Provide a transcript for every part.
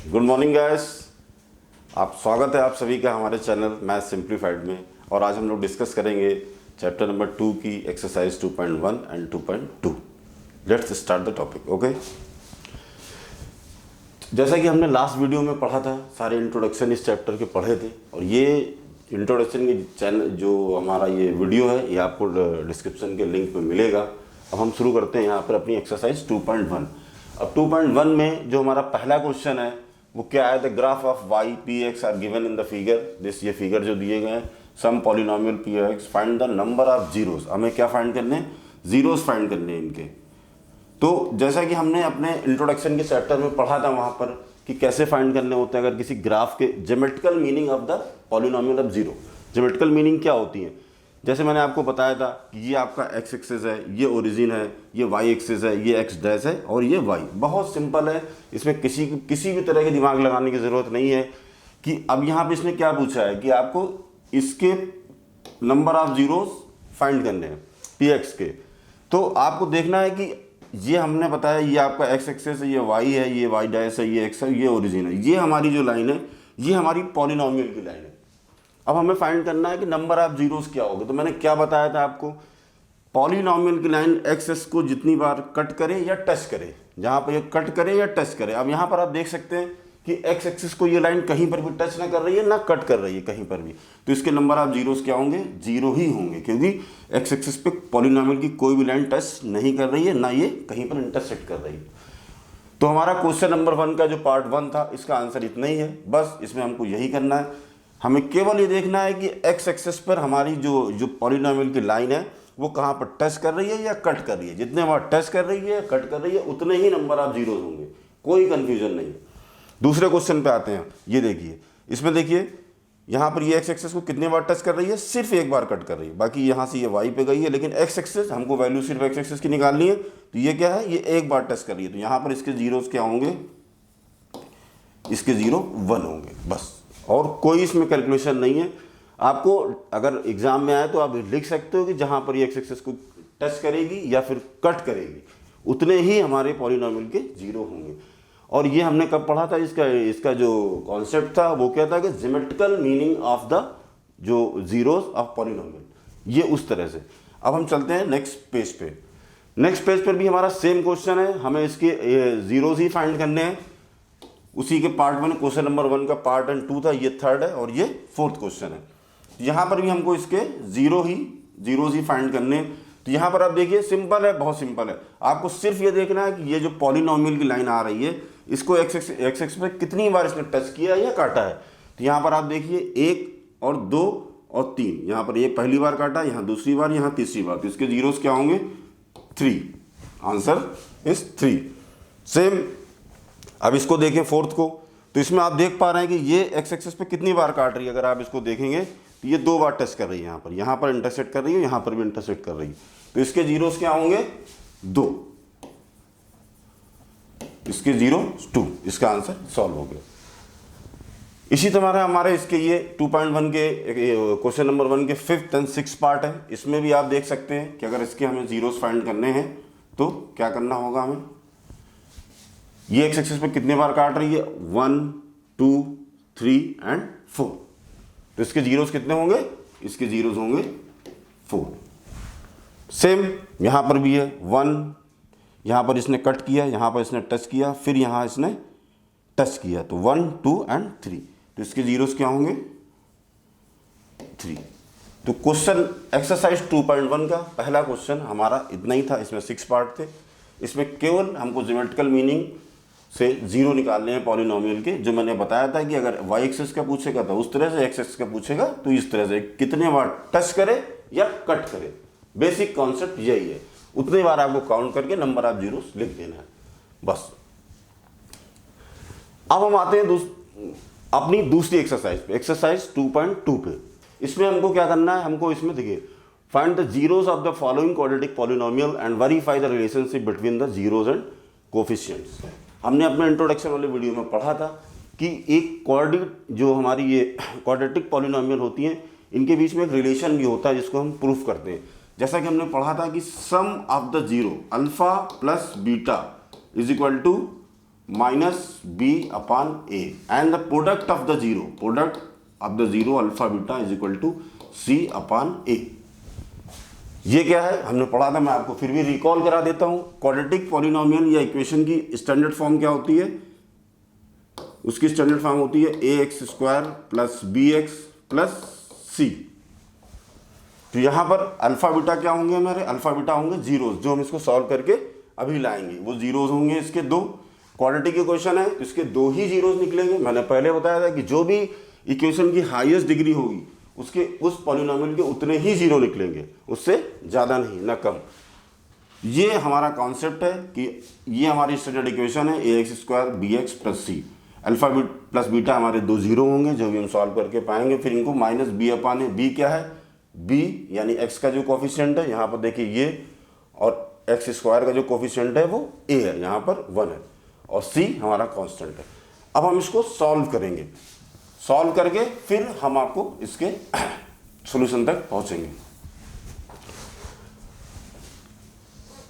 Good morning guys. आप स्वागत है आप सभी का हमारे चैनल मैथ सिंप्लीफाइड में। और आज हम लोग डिस्कस करेंगे चैप्टर नंबर 2 की exercise 2.1 and 2.2। Let's start the topic. Okay, जैसा कि हमने लास्ट वीडियो में पढ़ा था, सारे इंट्रोडक्शन इस चैप्टर के पढ़े थे, और ये इंट्रोडक्शन के चैनल जो हमारा ये वीडियो है ये आपको डिस्क्रिप्शन के लिंक में मिलेगा। अब हम शुरू करते हैं यहाँ पर अपनी एक्सरसाइज 2.1। अब 2.1 में जो हमारा पहला क्वेश्चन है वो क्या है? The graph of y p x are given in the figure this. ये फिगर जो दिए गए हैं, some polynomial p x, find the number of zeros. हमें क्या फाइंड करने हैं? जीरोस फाइंड करने हैं इनके। तो जैसा कि हमने अपने इंट्रोडक्शन के चैप्टर में पढ़ा था वहाँ पर कि कैसे फाइंड करने होते हैं अगर किसी ग्राफ के geometrical meaning of the polynomial of zero. Geometrical meaning क्या होती है? जैसे मैंने आपको बताया था कि ये आपका एक्स एक्सिस है, ये ओरिजिन है, ये वाई एक्सिस है, ये एक्स डैश है और ये वाई। बहुत सिंपल है, इसमें किसी भी तरह के दिमाग लगाने की ज़रूरत नहीं है। कि अब यहाँ पे इसने क्या पूछा है कि आपको इसके नंबर ऑफ जीरोस फाइंड करने हैं पी एक्स के। तो आपको देखना है कि ये हमने बताया ये आपका एक्स एक्सिस है, ये वाई है, ये वाई डैश है, ये एक्स है, ये ओरिजिन है। ये हमारी जो लाइन है ये हमारी पॉलिनोमियल की लाइन है। अब हमें फाइंड करना है कि नंबर ऑफ जीरोस क्या होगा। तो मैंने क्या बताया था आपको? पॉलिनोमियल की लाइन एक्स को जितनी बार कट करे या टच करे, जहाँ पर ये कट करे या टच करे। अब यहाँ पर आप देख सकते हैं कि एक्स एक्सिस को ये लाइन कहीं पर भी टच ना कर रही है ना कट कर रही है कहीं पर भी। तो इसके नंबर ऑफ जीरोस क्या होंगे? जीरो ही होंगे, क्योंकि एक्स एक्सिस पे पॉलिनोमियल की कोई भी लाइन टच नहीं कर रही है, ना ये कहीं पर इंटरसेक्ट कर रही है। तो हमारा क्वेश्चन नंबर 1 का जो पार्ट 1 था इसका आंसर इतना ही है। बस इसमें हमको यही करना है। हमें केवल ये देखना है कि एक्स एक्सिस पर हमारी जो पॉलिनोमियल की लाइन है वो कहाँ पर टच कर रही है या कट कर रही है। जितने बार टच कर रही है कट कर रही है उतने ही नंबर ऑफ जीरोस होंगे, कोई कंफ्यूजन नहीं। दूसरे क्वेश्चन पे आते हैं। ये देखिए, इसमें देखिए यहाँ पर ये एक्स एक्सिस को कितने बार टच कर रही है? सिर्फ एक बार कट कर रही है। बाकी यहाँ से ये वाई पे गई है, लेकिन एक्स एक्सिस हमको वैल्यू सिर्फ एक्स एक्सिस की निकालनी है। तो ये क्या है? ये एक बार टच कर रही है। तो यहाँ पर इसके जीरोस क्या होंगे? इसके 0 1 होंगे बस, और कोई इसमें कैलकुलेशन नहीं है। आपको अगर एग्जाम में आए तो आप लिख सकते हो कि जहाँ पर ये एक्स एक्सिस को टच करेगी या फिर कट करेगी उतने ही हमारे पॉलिनोमियल के 0 होंगे। और ये हमने कब पढ़ा था? इसका जो कॉन्सेप्ट था वो क्या था कि ज्योमेट्रिकल मीनिंग ऑफ द जो जीरोस ऑफ पॉलिनोमियल, ये उस तरह से। अब हम चलते हैं नेक्स्ट पेज पे। नेक्स्ट पेज पर भी हमारा सेम क्वेश्चन है, हमें इसके जीरोस ही फाइंड करने हैं। उसी के पार्ट 1 क्वेश्चन नंबर 1 का पार्ट 2 था, ये 3rd है और ये 4th क्वेश्चन है। यहाँ पर भी हमको इसके जीरोस ही फाइंड करने हैं। तो यहाँ पर आप देखिए सिंपल है, बहुत सिंपल है। आपको सिर्फ ये देखना है कि ये जो पॉलिनोमियल की लाइन आ रही है इसको एक्स एक्सिस पे कितनी बार इसने टच किया या काटा है। तो यहाँ पर आप देखिए 1 और 2 और 3, यहाँ पर एक पहली बार काटा, यहाँ दूसरी बार, यहाँ तीसरी बार। तो इसके जीरोस क्या होंगे? 3। Answer is 3। सेम अब इसको देखें 4th को। तो इसमें आप देख पा रहे हैं कि ये एक्स एक्सिस पे कितनी बार काट रही है। अगर आप इसको देखेंगे तो ये 2 बार टच कर रही है, यहाँ पर इंटरसेक्ट कर रही है, यहाँ पर भी इंटरसेक्ट कर रही है। तो इसके जीरोस क्या होंगे? 2। इसके 0 2। इसका आंसर सॉल्व हो गया। इसी तरह हमारे इसके ये 2.1 के क्वेश्चन नंबर 1 के 5th एंड 6th पार्ट है। इसमें भी आप देख सकते हैं कि अगर इसके हमें जीरोस फाइंड करने हैं तो क्या करना होगा हमें। ये एक्स एक्सिस पे कितने बार काट रही है? 1 2 3 एंड 4। तो इसके जीरोस कितने होंगे? इसके जीरोस होंगे 4। सेम यहाँ पर भी है 1, यहाँ पर इसने कट किया, यहाँ पर इसने टच किया, फिर यहाँ इसने टच किया। तो 1 2 एंड 3। तो इसके जीरोस क्या होंगे? 3। तो क्वेश्चन एक्सरसाइज 2.1 का पहला क्वेश्चन हमारा इतना ही था। इसमें 6 पार्ट थे। इसमें केवल हमको ज्योमेट्रिकल मीनिंग से 0 निकालने हैं पॉलिनोमियल के। जो मैंने बताया था कि अगर वाई एक्सिस का पूछेगा तो उस तरह से, एक्स एक्सिस का पूछेगा तो इस तरह से, कितने बार टच करे या कट करे। बेसिक कॉन्सेप्ट यही है। उतनी बार आपको काउंट करके नंबर ऑफ जीरोस लिख देना है बस। अब हम आते हैं अपनी दूसरी एक्सरसाइज पे, एक्सरसाइज 2.2 पे। इसमें हमको क्या करना है? हमको इसमें देखिए, find the zeros of the following quadratic polynomial and verify the relationship between the zeros and coefficients. हमने अपने इंट्रोडक्शन वाले वीडियो में पढ़ा था कि एक जो हमारी ये क्वाड्रेटिक पॉलिनोमियल होती हैं इनके बीच में एक रिलेशन भी होता है जिसको हम प्रूफ करते हैं। जैसा कि हमने पढ़ा था कि sum of the zero alpha plus beta is equal to minus B upon a and the product of the zero alpha beta is equal to c upon a. ये क्या है हमने पढ़ा था, मैं आपको फिर भी रिकॉल करा देता हूं। क्वाड्रेटिक पॉलिनोमियल या इक्वेशन की स्टैंडर्ड फॉर्म क्या होती है? उसकी स्टैंडर्ड फॉर्म होती है a x square plus b x plus c. तो यहां पर अल्फा बीटा क्या होंगे हमारे? अल्फा बीटा होंगे जीरोस, जो हम इसको सॉल्व करके अभी लाएंगे। वो जीरोस होंगे इसके दो। क्वाड्रेटिक इक्वेशन है तो इसके दो ही जीरोस निकलेंगे। मैंने पहले बताया था कि जो भी इक्वेशन की हाईएस्ट डिग्री होगी उसके उस पॉलिनोमियल के उतने ही जीरो निकलेंगे, उससे ज़्यादा नहीं, ना कम। ये हमारा कॉन्सेप्ट है कि ये हमारी स्टैंडर्ड इक्वेशन है a x square b x plus c. Alpha plus beta हमारे दो जीरो होंगे जो भी हम सॉल्व करके पाएंगे। फिर इनको माइनस बी अपान ए। बी क्या है? बी यानी एक्स का जो कोफिशिएंट है, यहाँ पर देखिए ये, और एक्स स्क्वायर का जो कोफिशिएंट है वो ए है, यहाँ पर 1 है, और सी हमारा कांस्टेंट है। अब हम इसको सॉल्व करेंगे। सॉल्व करके फिर हम आपको इसके सॉल्यूशन तक पहुंचेंगे।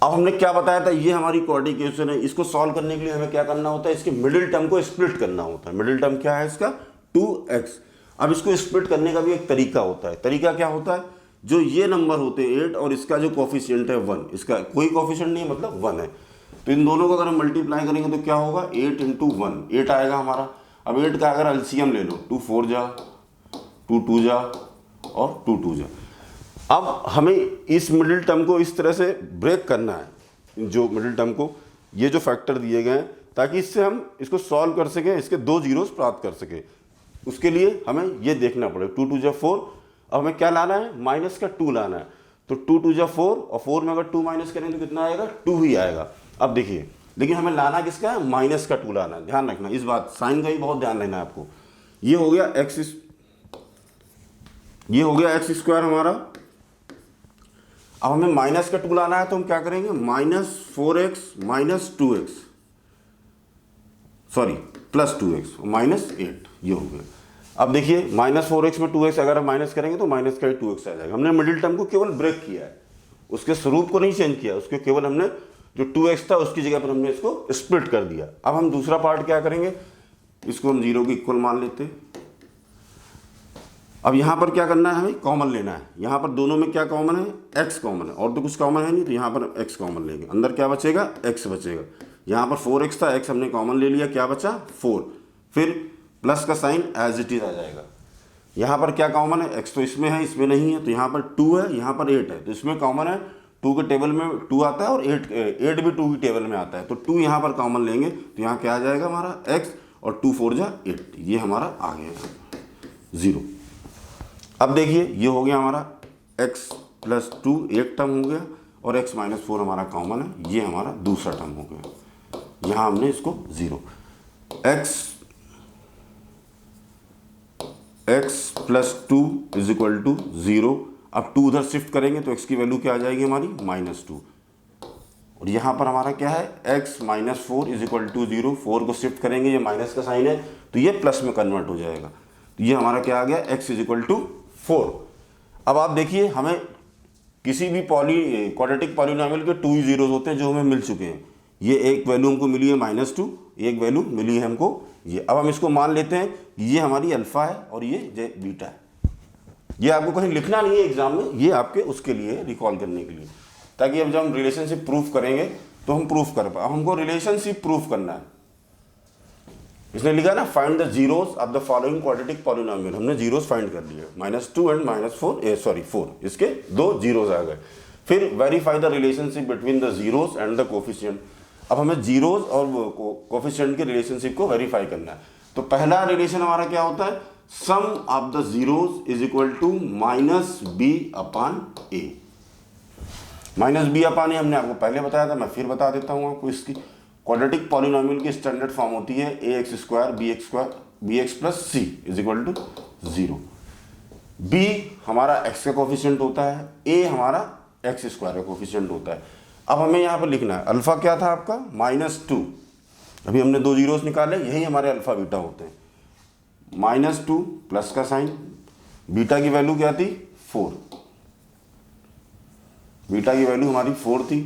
अब हमने क्या बताया था, ये हमारी क्वाड्रेटिक इक्वेशन है। इसको सॉल्व करने के लिए हमें क्या करना होता है? इसके मिडिल टर्म को स्प्लिट करना होता है। मिडिल टर्म क्या है इसका? 2x। अब इसको स्प्लिट करने का भी एक तरीका होता है। तरीका क्या होता है? जो ये नंबर होते हैं 8 और इसका जो कोफिशिएंट है 1, इसका कोई कोफिशिएंट नहीं है, मतलब 1 है, तो इन दोनों को अगर हम मल्टीप्लाई करेंगे तो क्या होगा? 8 × 1 8 आएगा हमारा। अब 8 का अगर एलसीएम ले लो, 2 4 जा, 2 2 जा और 2 2 जा। अब हमें इस मिडिल टर्म को इस तरह से ब्रेक करना है, जो मिडिल टर्म को, ये जो फैक्टर दिए गए हैं, ताकि इससे हम इसको सॉल्व कर सकें, इसके दो जीरोस प्राप्त कर सकें। उसके लिए हमें ये देखना पड़ेगा 2 2 जा 4। अब हमें क्या लाना है? माइनस का 2 लाना है। तो 2 2 जा 4, और 4 में अगर 2 माइनस करें तो कितना आएगा? 2 ही आएगा। अब देखिए, लेकिन हमें लाना किसका है? माइनस का 2 लाना है। ध्यान रखना इस बात, साइन का ही बहुत ध्यान रखना है आपको। ये हो गया एक्स स्क्वायर हमारा। अब हमें माइनस का 2 लाना है तो हम क्या करेंगे? -4x minus 2x, sorry plus 2x minus 8, ये हो गया। अब देखिए -4x में 2x अगर हम माइनस करेंगे तो माइनस का ही 2x आ जाएगा। हमने मिडिल टर्म को केवल ब्रेक किया है, उसके स्वरूप को नहीं चेंज किया, उसके केवल हमने जो 2x था उसकी जगह पर हमने इसको स्प्लिट कर दिया। अब हम दूसरा पार्ट क्या करेंगे? इसको हम 0 के इक्वल मान लेते हैं। अब यहाँ पर क्या करना है? हमें कॉमन लेना है। यहाँ पर दोनों में क्या कॉमन है? x कॉमन है, और तो कुछ कॉमन है नहीं, तो यहाँ पर x कॉमन लेंगे। अंदर क्या बचेगा? x बचेगा। यहाँ पर 4x था, x हमने कॉमन ले लिया, क्या बचा? 4। फिर प्लस का साइन एज इट इज आ जाएगा। यहाँ पर क्या कॉमन है? x तो इसमें है, इसमें नहीं है, तो यहाँ पर 2 है, यहाँ पर 8 है, तो इसमें कॉमन है। 2 के टेबल में 2 आता है और 8 भी 2 की टेबल में आता है, तो 2 यहाँ पर कॉमन लेंगे तो यहाँ क्या आ जाएगा हमारा? x, और 2 4 जा 8, ये हमारा आ गया 0। अब देखिए ये हो गया हमारा x प्लस 2 एक टर्म हो गया, और x माइनस 4 हमारा कॉमन है, ये हमारा दूसरा टर्म हो गया। यहाँ हमने इसको 0, x plus 2 is equal to 0। अब 2 उधर शिफ्ट करेंगे तो x की वैल्यू क्या आ जाएगी हमारी? -2। और यहाँ पर हमारा क्या है? x minus 4 is equal to 0। 4 को शिफ्ट करेंगे, ये माइनस का साइन है तो ये प्लस में कन्वर्ट हो जाएगा, तो ये हमारा क्या आ गया? x is equal to 4। अब आप देखिए, हमें किसी भी क्वाड्रेटिक पॉलिनोमियल के 2 ही जीरोस होते हैं जो हमें मिल चुके हैं। ये एक वैल्यू हमको मिली है -2, एक वैल्यू मिली है हमको ये। अब हम इसको मान लेते हैं ये हमारी अल्फा है और ये बीटा है। ये आपको कहीं लिखना नहीं है एग्जाम में, ये आपके उसके लिए रिकॉल करने के लिए, ताकि अब जब हम रिलेशनशिप प्रूफ करेंगे तो हम प्रूफ कर पाए। अब हमको रिलेशनशिप प्रूफ करना है। इसने लिखा ना, find the zeros of the following quadratic polynomial. हमने जीरोस फाइंड कर लिए, -2 एंड -4, इसके दो जीरोस आ गए। फिर verify the relationship between the zeros and the coefficient. अब हमें जीरोस और कोफिशिएंट के रिलेशनशिप को वेरीफाई करना है। तो पहला रिलेशन हमारा क्या होता है? Sum of the zeros is equal to -b upon a। -b upon a हमने आपको पहले बताया था, मैं फिर बता देता हूँ आपको। इसकी क्वाड्रेटिक पॉलिनोमियल की स्टैंडर्ड फॉर्म होती है ax square bx plus c is equal to 0। b हमारा x का कोफिशिएंट होता है, a हमारा x स्क्वायर का कोफिशिएंट होता है। अब हमें यहाँ पर लिखना है, अल्फा क्या था आपका? -2। अभी हमने दो जीरोस निकाले, यही हमारे अल्फा बीटा होते हैं। -2 प्लस का साइन, बीटा की वैल्यू क्या थी? 4। बीटा की वैल्यू हमारी 4 थी।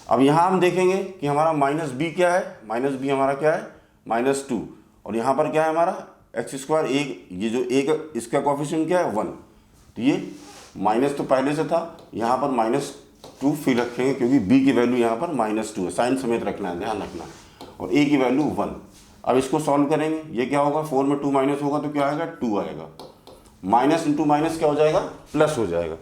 अब यहाँ हम देखेंगे कि हमारा -b क्या है? -b हमारा क्या है? -2 और यहाँ पर क्या है हमारा एक्स स्क्वायर, एक ये जो एक इसका कोफिशिएंट क्या है 1, तो ये माइनस तो पहले से था, यहाँ पर -2 फिर रखेंगे क्योंकि b की वैल्यू यहाँ पर -2 है, साइन समेत रखना है, ध्यान रखना, और a की वैल्यू 1। अब इसको सॉल्व करेंगे, ये क्या होगा 4 में 2 माइनस होगा तो क्या आएगा 2 आएगा, माइनस इंटू माइनस क्या हो जाएगा प्लस हो जाएगा,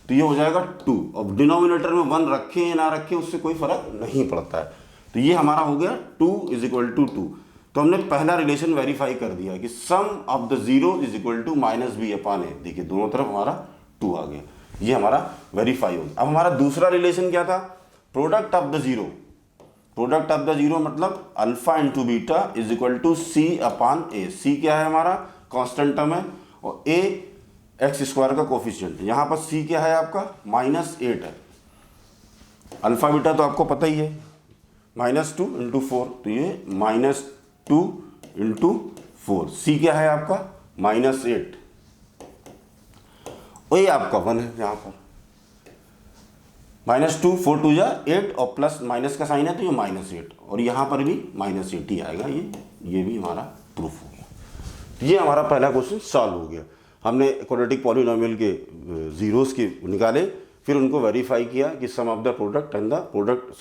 तो ये हो जाएगा 2। अब डिनोमिनेटर में 1 रखें या ना रखें उससे कोई फर्क नहीं पड़ता है, तो ये हमारा हो गया 2 = 2। तो हमने पहला रिलेशन वेरीफाई कर दिया कि sum of the zero is equal to -b/a। देखिए दोनों तरफ हमारा 2 आ गया, ये हमारा वेरीफाई हो गया। अब हमारा दूसरा रिलेशन क्या था, product of the zero. Product of the zero मतलब alpha into beta is equal to c/a। c क्या है हमारा कांस्टेंट टर्म है और a एक्स स्क्वायर का कोफिशिएंट। यहाँ पर c क्या है आपका -8 है, अल्फा बीटा तो आपको पता ही है, -2 × 4, तो ये -2 × 4। c क्या है आपका -8 और ये आपका 1 है, यहाँ पर -2 4 2 जा 8 और प्लस माइनस का साइन है तो ये -8 और यहाँ पर भी -8 ही आएगा, ये भी हमारा प्रूफ हो गया। ये हमारा पहला क्वेश्चन सॉल्व हो गया। हमने क्वाड्रेटिक पॉलिनोमियल के जीरोस के निकाले, फिर उनको वेरीफाई किया कि sum of the product and the product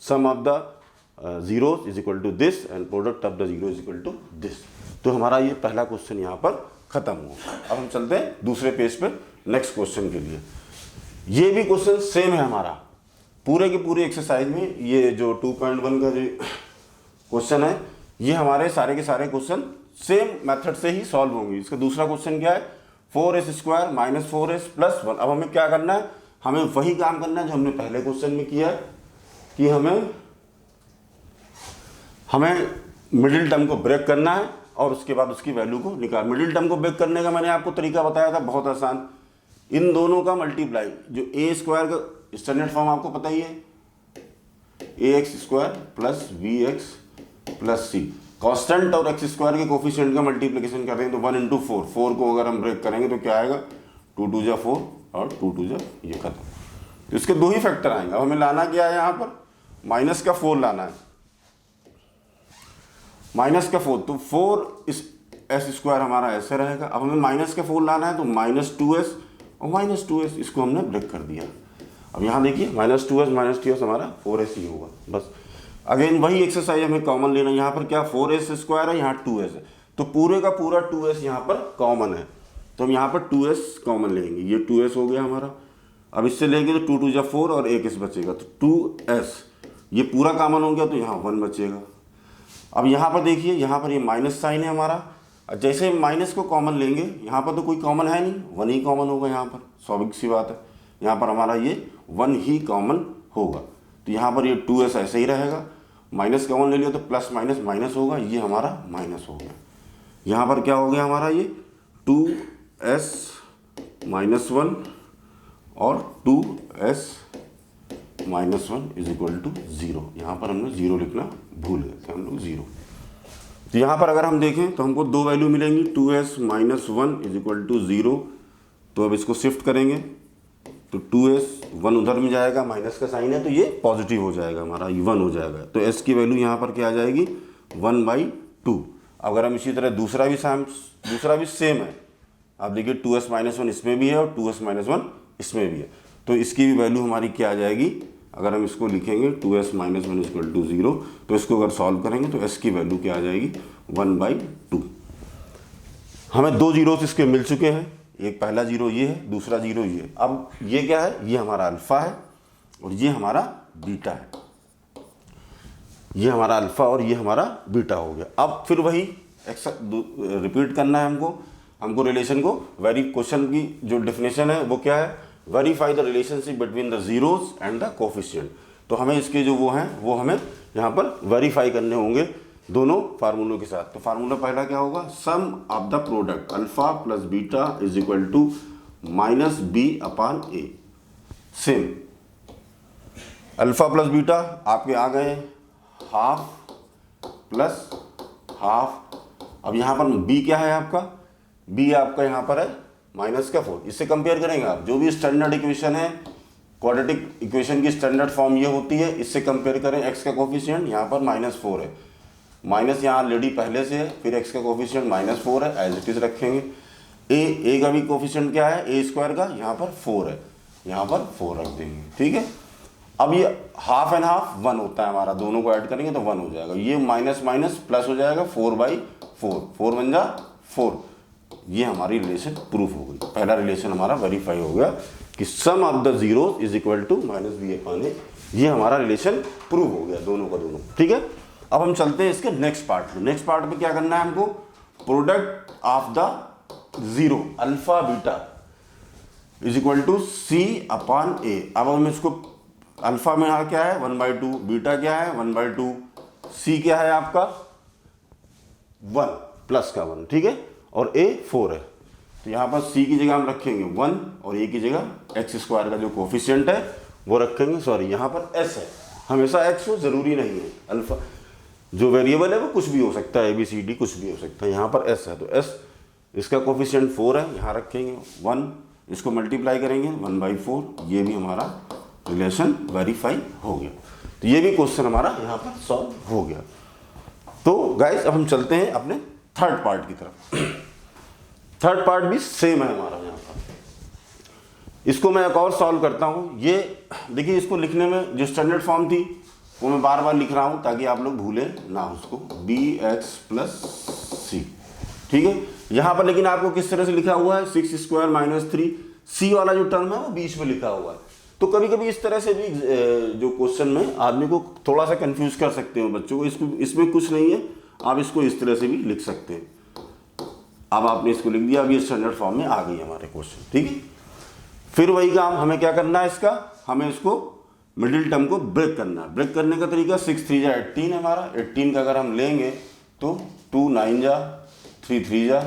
sum of the zeros is equal to this and product of the zero is equal to this. तो हमारा ये पहला क्वेश्चन यहाँ पर खत्म हुआ। अब हम चलते हैं दूसरे पेज पे नेक्स्ट क्वेश्चन के लिए। ये भी क्वेश्चन सेम है हमारा, पूरे के पूरे एक्सरसाइज में ये जो 2.1 का जो क्वेश्चन है ये हमारे सारे के सारे क्वेश्चन सेम मेथड से ही सॉल्व होंगे। इसका दूसरा क्वेश्चन क्या है 4s² - 4s + 1। अब हमें क्या करना है, हमें वही काम करना है जो हमने पहले क्वेश्चन में किया है कि हमें मिडिल टर्म को ब्रेक करना है और उसके बाद उसकी वैल्यू को निकाल। मिडिल टर्म को ब्रेक करने का मैंने आपको तरीका बताया था, बहुत आसान। इन दोनों का मल्टीप्लाई, जो a² का स्टैंडर्ड फॉर्म आपको पता ही है, ax² + bx + c। कांस्टेंट और x² के कोफिशिएंट का मल्टीप्लिकेशन कर रहे हैं तो 1 × 4। 4 को अगर हम ब्रेक करेंगे तो क्या आएगा 2 2 जा 4 और 2 2 जा ये खत्म। तो इसके दो ही फैक्टर आएंगे। अब हमें लाना क्या है, यहाँ पर -4 लाना है, -4। तो 4 इस s² हमारा ऐसे रहेगा। अब हमें -4 लाना है तो -2s और -2s, इसको हमने ब्रेक कर दिया। अब यहाँ देखिए -2s हमारा 4s ही होगा बस। अगेन वही एक्सरसाइज हमें कॉमन लेना है। यहाँ पर क्या 4s² है, यहाँ 2s है, तो पूरे का पूरा 2s यहाँ पर कॉमन है, तो हम यहाँ पर 2s कॉमन लेंगे। ये 2s हो गया हमारा। अब इससे लेंगे तो 2 2 जा 4 और 1s बचेगा, तो 2s ये पूरा कॉमन हो गया तो यहाँ 1 बचेगा। अब यहाँ पर देखिए, यहाँ पर ये माइनस साइन है हमारा, जैसे माइनस को कॉमन लेंगे यहाँ पर तो कोई कॉमन है नहीं, 1 ही कॉमन होगा यहाँ पर, स्वाभाविक सी बात है। यहाँ पर हमारा ये 1 ही कॉमन होगा, तो यहाँ पर ये 2s ऐसे ही रहेगा। माइनस कॉमन ले लिया तो प्लस माइनस माइनस होगा, ये हमारा माइनस हो गया। यहाँ पर क्या हो गया हमारा ये 2s - 1 और 2s - 1 = 0। यहाँ पर हमने 0 लिखना भूल गए थे हम लोग, 0। तो यहाँ पर अगर हम देखें तो हमको दो वैल्यू मिलेंगी, 2s - 1 = 0। तो अब इसको शिफ्ट करेंगे तो 2s 1 उधर में जाएगा, माइनस का साइन है तो ये पॉजिटिव हो जाएगा हमारा, ये 1 हो जाएगा। तो s की वैल्यू यहाँ पर क्या आ जाएगी 1/2। अगर हम इसी तरह दूसरा भी सेम है, आप देखिए 2s - 1 इसमें भी है और 2s - 1 इसमें भी है, तो इसकी भी वैल्यू हमारी क्या आ जाएगी, अगर हम इसको लिखेंगे 2s - 1 = 0, तो इसको अगर सॉल्व करेंगे तो s की वैल्यू क्या आ जाएगी 1/2। हमें दो जीरोस इसके मिल चुके हैं, एक पहला जीरो ये है, दूसरा जीरो ये है। अब ये क्या है, ये हमारा अल्फा है और ये हमारा बीटा है। ये हमारा अल्फा और ये हमारा बीटा हो गया। अब फिर वही रिपीट करना है हमको रिलेशन को। क्वेश्चन की जो डेफिनेशन है वो क्या है, verify the relationship between the zeros and the coefficient. तो हमें इसके जो वो हैं वो हमें यहाँ पर वेरीफाई करने होंगे दोनों फार्मूलों के साथ। तो फार्मूला पहला क्या होगा, sum of the product alpha plus beta is equal to -b/a। Same alpha plus beta आपके आ गए हाफ प्लस हाफ। अब यहाँ पर b क्या है आपका, b आपका यहाँ पर है -4। इससे कंपेयर करेंगे आप, जो भी स्टैंडर्ड इक्वेशन है, क्वाड्रेटिक इक्वेशन की स्टैंडर्ड फॉर्म ये होती है, इससे कंपेयर करें x का कोफिशिएंट यहाँ पर -4 है, माइनस यहाँ ऑलरेडी पहले से है, फिर x का कोफिशिएंट -4 है, एज इट इज रखेंगे। a का भी कोफिशिएंट क्या है, a स्क्वायर का, यहाँ पर 4 है, यहाँ पर 4 रख देंगे, ठीक है। अब ये हाफ एंड हाफ 1 होता है हमारा, दोनों को ऐड करेंगे तो 1 हो जाएगा, ये माइनस माइनस प्लस हो जाएगा, 4/4, 4 बन जा 4। ये हमारी रिलेशन प्रूफ हो गई, पहला रिलेशन हमारा वेरीफाई हो गया कि sum of the zeros is equal to -b/a। ये हमारा रिलेशन प्रूव हो गया दोनों का दोनों, ठीक है। अब हम चलते हैं इसके नेक्स्ट पार्ट में। नेक्स्ट पार्ट में क्या करना है हमको, product of the zero alpha beta is equal to c/a। अब हम इसको अल्फा में यहाँ क्या है 1/2, बीटा क्या है 1/2, c क्या है आपका 1 प्लस का 1, ठीक है, और a 4 है। तो यहाँ पर c की जगह हम रखेंगे 1 और a की जगह x स्क्वायर का जो कोफिशिएंट है वो रखेंगे। सॉरी, यहाँ पर s है, हमेशा x हो, जरूरी नहीं है। अल्फा जो वेरिएबल है वो कुछ भी हो सकता है, ABCD कुछ भी हो सकता है। यहाँ पर s है तो s इसका कोफिशिएंट 4 है, यहाँ रखेंगे 1, इसको मल्टीप्लाई करेंगे 1/4। ये भी हमारा रिलेशन वेरीफाई हो गया। तो ये भी क्वेश्चन हमारा यहाँ पर सॉल्व हो गया। तो गाइस अब हम चलते हैं अपने थर्ड पार्ट की तरफ। थर्ड पार्ट भी सेम है हमारा यहाँ पर। इसको मैं एक और सॉल्व करता हूँ। ये देखिए, इसको लिखने में जो स्टैंडर्ड फॉर्म थी वो मैं बार बार लिख रहा हूँ ताकि आप लोग भूलें ना उसको, bx + c, ठीक है। यहाँ पर लेकिन आपको किस तरह से लिखा हुआ है, 6² - 3, c वाला जो टर्म है वो बीच में लिखा हुआ है। तो कभी कभी इस तरह से भी जो क्वेश्चन में आदमी को थोड़ा सा कंफ्यूज कर सकते हो बच्चों को। इसमें कुछ नहीं है, आप इसको इस तरह से भी लिख सकते हैं। अब आपने इसको लिख दिया, अब ये स्टैंडर्ड फॉर्म में आ गई हमारे क्वेश्चन, ठीक है। फिर वही काम हमें क्या करना है, इसका हमें इसको मिडिल टर्म को ब्रेक करना है। ब्रेक करने का तरीका 6 3 जा 18 है हमारा। 18 का अगर हम लेंगे तो 2 9 जा 3 3 जा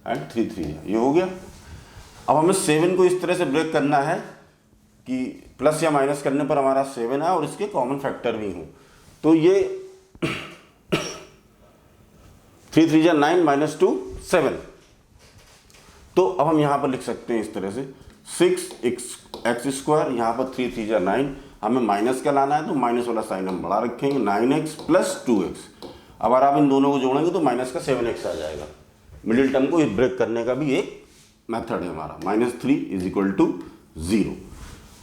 एंड 3 3 जा, ये हो गया। अब हमें 7 को इस तरह से ब्रेक करना है कि प्लस या माइनस करने पर हमारा 7 है और इसके कॉमन फैक्टर भी हों। तो ये 3 3 जा 9 -2 7। तो अब हम यहाँ पर लिख सकते हैं इस तरह से 6x², यहाँ पर 3 3 जा 9, हमें माइनस का लाना है तो माइनस वाला साइन हम बड़ा रखेंगे, 9x + 2x। अब अगर आप इन दोनों को जोड़ेंगे तो माइनस का 7x आ जाएगा। मिडिल टर्म को ब्रेक करने का भी एक मेथड है हमारा। -3 = 0।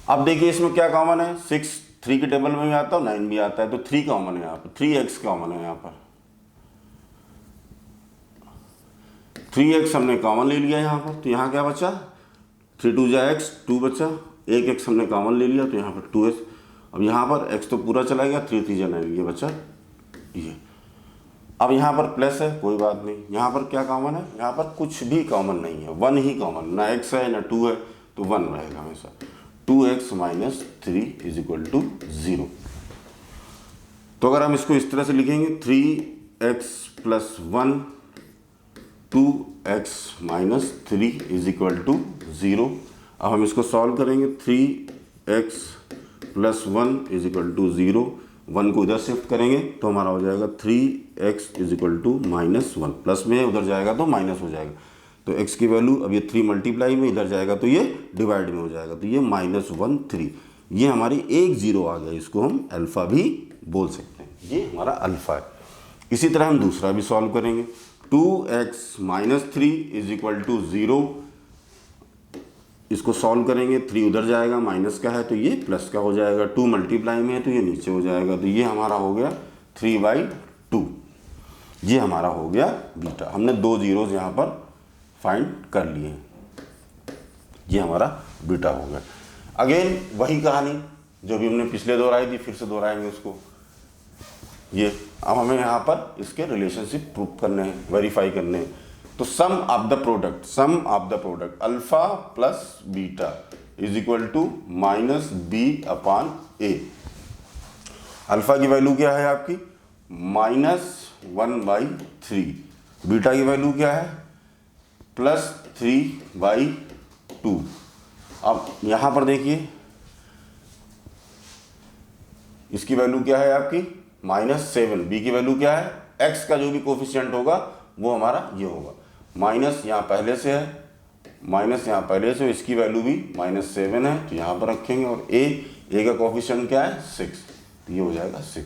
अब देखिए इसमें क्या कॉमन है, 6 3 के टेबल में भी आता है, 9 भी आता है, तो 3 कॉमन है यहाँ पर, 3x कॉमन है यहाँ पर। 3x हमने कॉमन ले लिया यहाँ पर, तो यहाँ क्या बचा 3 2 जा x, 2 बचा, 1x हमने कॉमन ले लिया तो यहाँ पर 2x। अब यहाँ पर x तो पूरा चला गया, 3 3 जा 9, ये बचा ये। अब यहाँ पर प्लस है, कोई बात नहीं। यहाँ पर क्या कॉमन है, यहाँ पर कुछ भी कॉमन नहीं है, 1 ही कॉमन, ना x है ना 2 है, तो 1 रहेगा हमेशा। 2x - 3 = 0। तो अगर हम इसको इस तरह से लिखेंगे 3x + 1 2x - 3 = 0। अब हम इसको सॉल्व करेंगे, 3x + 1 = 0। 1 को इधर शिफ्ट करेंगे तो हमारा हो जाएगा 3x = -1, प्लस में उधर जाएगा तो माइनस हो जाएगा। तो x की वैल्यू, अब ये 3 मल्टीप्लाई में इधर जाएगा तो ये डिवाइड में हो जाएगा, तो ये -1 3। ये हमारी एक 0 आ गया, इसको हम अल्फ़ा भी बोल सकते हैं, ये हमारा अल्फ़ा है। इसी तरह हम दूसरा भी सॉल्व करेंगे, 2x - 3 = 0। इसको सॉल्व करेंगे, 3 उधर जाएगा, माइनस का है तो ये प्लस का हो जाएगा, 2 मल्टीप्लाई में है तो ये नीचे हो जाएगा, तो ये हमारा हो गया 3/2। ये हमारा हो गया बीटा। हमने 2 जीरोज यहाँ पर फाइंड कर लिए, ये हमारा बीटा हो गया। अगेन वही कहानी जो भी हमने पिछले दोहराई थी, फिर से दोहराएंगे उसको। ये अब हमें यहाँ पर इसके रिलेशनशिप प्रूव करने हैं, वेरीफाई करने हैं। तो sum of the product alpha plus beta is equal to -b/a। Alpha की वैल्यू क्या है आपकी -1/3, बीटा की वैल्यू क्या है +3/2। अब यहाँ पर देखिए इसकी वैल्यू क्या है आपकी -7, बी की वैल्यू क्या है, x का जो भी कोफिशिएंट होगा वो हमारा ये होगा। माइनस यहाँ पहले से है, माइनस यहाँ पहले से, इसकी वैल्यू भी -7 है तो यहाँ पर रखेंगे। और a का कोफिशिएंट क्या है 6, तो ये हो जाएगा 6।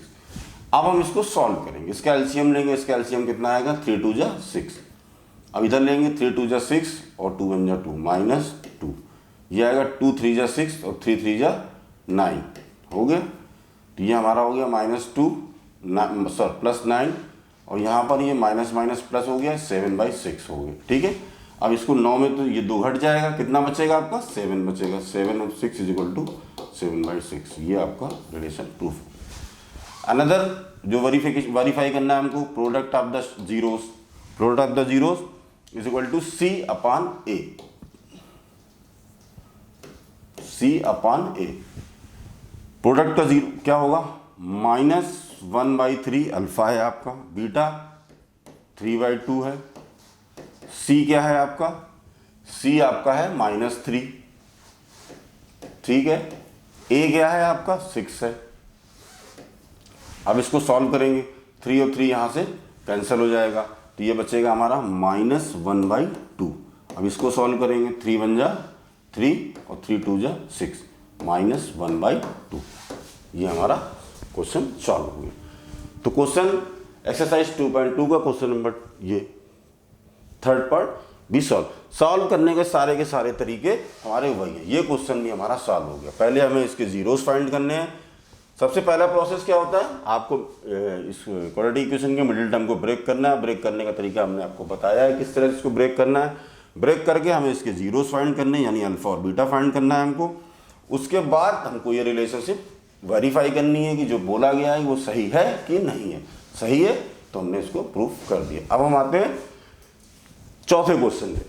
अब हम इसको सॉल्व करेंगे, इसका एलसीएम लेंगे, इसका एलसीएम कितना आएगा 3 2 जा 6। अब इधर लेंगे 3 2 जा 6 और 2 1 जा 2 -2, ये आएगा 2 3 जा 6 और 3 3 जा 9 हो गया। तो ये हमारा हो गया -2 +9 और यहाँ पर ये माइनस माइनस प्लस हो गया 7/6 हो गया। ठीक है, अब इसको 9 में तो ये 2 घट जाएगा, कितना बचेगा आपका 7 बचेगा, 7 और 6 = 7/6। ये आपका रिलेशन प्रूफ। अनदर जो वेरीफाई करना है हमको, product of the zeros, product of the zeros = C/A, C/A। Product का जीरो क्या होगा, -1/3 अल्फा है आपका, बीटा 3/2 है, C क्या है आपका, C आपका है -3, ठीक है, A क्या है आपका 6 है। अब इसको सॉल्व करेंगे, 3 और 3 यहाँ से कैंसिल हो जाएगा, तो ये बचेगा हमारा -1/2। अब इसको सॉल्व करेंगे, 3 1 जा 3 और 3 2 जा 6, -1/2। ये हमारा क्वेश्चन सॉल्व हो गया। तो क्वेश्चन एक्सरसाइज 2.2 का क्वेश्चन नंबर ये थर्ड पार्ट भी सॉल्व करने के सारे तरीके हमारे वही है। ये क्वेश्चन भी हमारा सॉल्व हो गया। पहले हमें इसके जीरोस फाइंड करने हैं। सबसे पहला प्रोसेस क्या होता है, आपको इस क्वाड्रेटिक इक्वेशन के मिडिल टर्म को ब्रेक करना है। ब्रेक करने का तरीका हमने आपको बताया है किस तरह से इसको ब्रेक करना है। ब्रेक करके हमें इसके जीरोस फाइंड करने हैं, यानी अल्फा और बीटा फाइंड करना है हमको। उसके बाद हमको ये रिलेशनशिप वेरीफाई करनी है कि जो बोला गया है वो सही है कि नहीं है। सही है तो हमने इसको प्रूफ कर दिया। अब हम आते हैं चौथे क्वेश्चन में।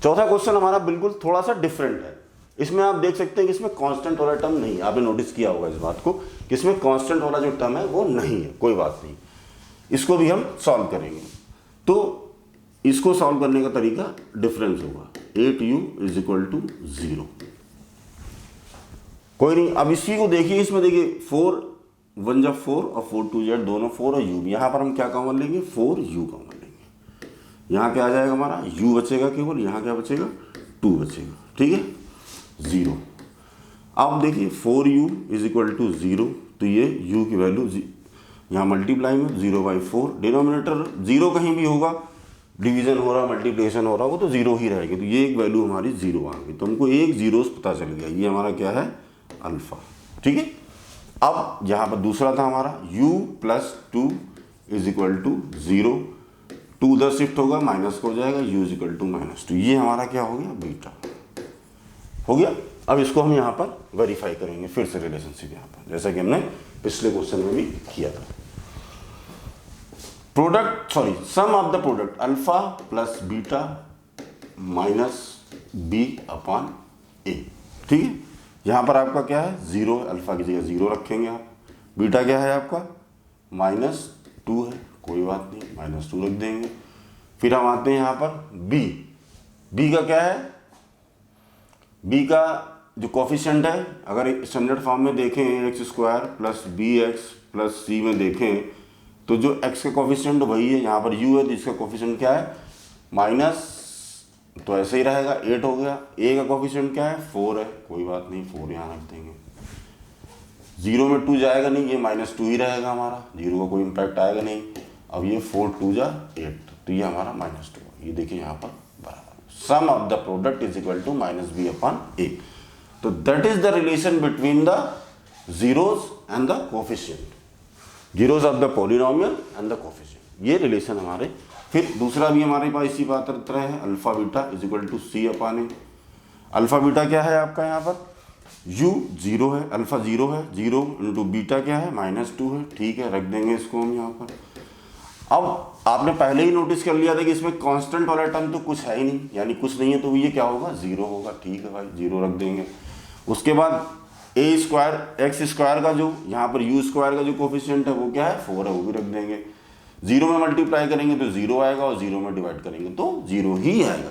चौथा क्वेश्चन हमारा बिल्कुल थोड़ा सा डिफरेंट है। इसमें आप देख सकते हैं कि इसमें कांस्टेंट वाला टर्म नहीं है। आपने नोटिस किया होगा इस बात को कि इसमें कांस्टेंट वाला जो टर्म है वो नहीं है। कोई बात नहीं, इसको भी हम सॉल्व करेंगे। तो इसको सॉल्व करने का तरीका डिफरेंस होगा। 8u = 0। कोई नहीं, अब इसी को देखिए, इसमें देखिए 4 1 जा 4 और 4 2 z दोनों 4 और u। यहाँ पर हम क्या कॉमन लेंगे, 4u कॉमन लेंगे। यहाँ क्या आ जाएगा हमारा, u बचेगा केवल, यहाँ क्या बचेगा 2 बचेगा। ठीक है, 0। अब देखिए 4u = 0, तो ये u की वैल्यू यहाँ मल्टीप्लाई में 0/4, डिनोमिनेटर 0 कहीं भी होगा, डिवीजन हो रहा मल्टीप्लिकेशन हो रहा वो तो 0 ही रहेगी। तो ये एक वैल्यू हमारी 0 आ गई। तो हमको एक जीरोस पता चल गया, ये हमारा क्या है अल्फा। ठीक है, अब यहाँ पर दूसरा था हमारा u + 2 = 0। 2 उधर शिफ्ट होगा, माइनस हो जाएगा, u = -2। ये हमारा क्या हो गया, बीटा हो गया। अब इसको हम यहाँ पर वेरीफाई करेंगे फिर से रिलेशनशिप यहाँ पर, जैसा कि हमने पिछले क्वेश्चन में भी किया था। Sum of the product alpha + beta -b/a। ठीक है, यहाँ पर आपका क्या है 0, अल्फा की जगह 0 रखेंगे आप। बीटा क्या है आपका -2 है, कोई बात नहीं, -2 रख देंगे। फिर हम आते हैं यहाँ पर b का क्या है, b का जो कोफिशिएंट है, अगर स्टैंडर्ड फॉर्म में देखें x² + bx + c में देखें तो जो x का कोफिशिएंट वही है, यहाँ पर u है तो इसका कोफिशिएंट क्या है माइनस, तो ऐसे ही रहेगा 8 हो गया। a का कोफिशिएंट क्या है 4 है, कोई बात नहीं 4 यहाँ रख देंगे। 0 में 2 जाएगा नहीं, ये -2 ही रहेगा हमारा, 0 का कोई इम्पैक्ट आएगा नहीं। अब ये 4 2 जा 8, तो ये हमारा -2। ये देखिए यहाँ पर बराबर सम ऑफ द प्रोडक्ट = -b/a। तो that is the relation between the zeros and the coefficient, zeros of the polynomial and the coefficient. ये रिलेशन हमारे। फिर दूसरा भी हमारे पास इसी बात तरह है, alpha beta = c/a। Alpha beta क्या है आपका, यहाँ पर u 0 है, अल्फा 0 है, 0 × बीटा क्या है -2 है। ठीक है, रख देंगे इसको हम यहाँ पर। अब आपने पहले ही नोटिस कर लिया था कि इसमें कांस्टेंट वाला टर्म तो कुछ है ही नहीं, यानी कुछ नहीं है, तो ये क्या होगा 0 होगा। ठीक है भाई, 0 रख देंगे। उसके बाद a² x² का जो यहाँ पर u² का जो कोफिशिएंट है वो क्या है 4 है, वो भी रख देंगे। 0 में मल्टीप्लाई करेंगे तो 0 आएगा और 0 में डिवाइड करेंगे तो 0 ही आएगा,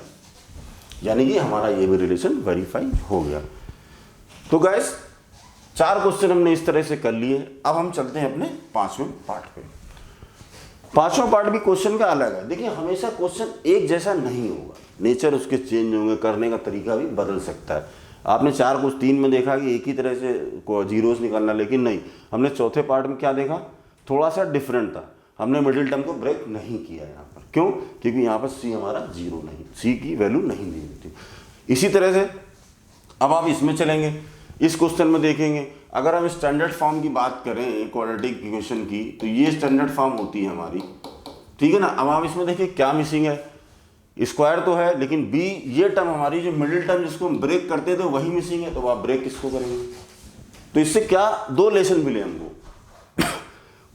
यानी कि हमारा ये भी रिलेशन वेरीफाई हो गया। तो गाइस 4 क्वेश्चन हमने इस तरह से कर लिए। अब हम चलते हैं अपने 5वें पार्ट पे। 5वां पार्ट भी क्वेश्चन का अलग है। देखिए हमेशा क्वेश्चन एक जैसा नहीं होगा, नेचर उसके चेंज होंगे, करने का तरीका भी बदल सकता है। आपने 4 कुछ 3 में देखा कि एक ही तरह से जीरोस निकालना, लेकिन नहीं, हमने चौथे पार्ट में क्या देखा, थोड़ा सा डिफरेंट था, हमने मिडिल टर्म को ब्रेक नहीं किया यहाँ पर। क्यों? क्योंकि यहाँ पर सी हमारा जीरो नहीं, सी की वैल्यू नहीं दी हुई थी। इसी तरह से अब आप इसमें चलेंगे, इस क्वेश्चन में देखेंगे, अगर हम स्टैंडर्ड फॉर्म की बात करें क्वाड्रेटिक इक्वेशन की, तो ये स्टैंडर्ड फॉर्म होती है हमारी, ठीक है ना। अब आप इसमें देखिए क्या मिसिंग है, स्क्वायर तो है लेकिन बी, ये टर्म हमारी जो मिडिल टर्म जिसको हम ब्रेक करते थे वही मिसिंग है, तो आप ब्रेक किसको करेंगे? तो इससे क्या दो लेसन मिले हमको,